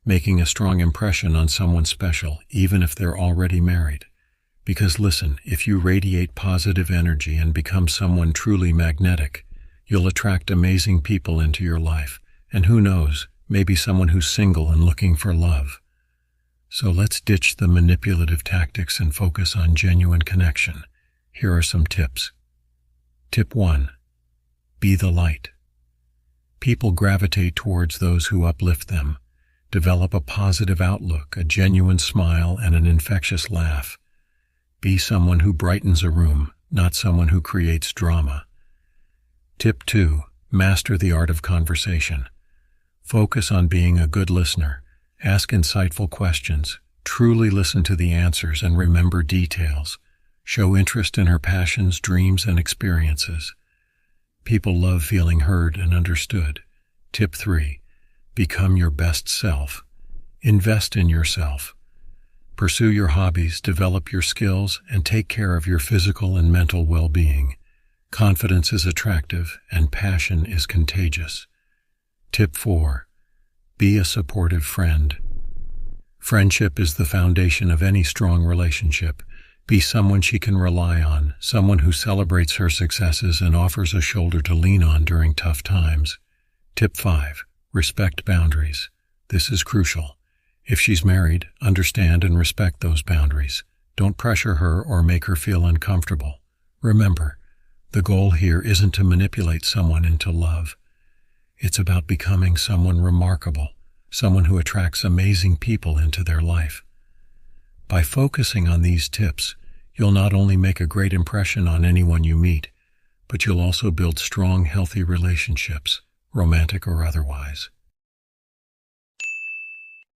making a strong impression on someone special, even if they're already married. Because listen, if you radiate positive energy and become someone truly magnetic, you'll attract amazing people into your life, and who knows, maybe someone who's single and looking for love. So let's ditch the manipulative tactics and focus on genuine connection. Here are some tips. Tip 1. Be the light. People gravitate towards those who uplift them. Develop a positive outlook, a genuine smile, and an infectious laugh. Be someone who brightens a room, not someone who creates drama. Tip 2. Master the art of conversation. Focus on being a good listener. Ask insightful questions. Truly listen to the answers and remember details. Show interest in her passions, dreams, and experiences. People love feeling heard and understood. Tip 3. Become your best self. Invest in yourself. Pursue your hobbies, develop your skills, and take care of your physical and mental well-being. Confidence is attractive, and passion is contagious. Tip 4. Be a supportive friend. Friendship is the foundation of any strong relationship. Be someone she can rely on, someone who celebrates her successes and offers a shoulder to lean on during tough times. Tip 5. Respect boundaries. This is crucial. If she's married, understand and respect those boundaries. Don't pressure her or make her feel uncomfortable. Remember, the goal here isn't to manipulate someone into love. It's about becoming someone remarkable, someone who attracts amazing people into their life. By focusing on these tips, you'll not only make a great impression on anyone you meet, but you'll also build strong, healthy relationships, romantic or otherwise.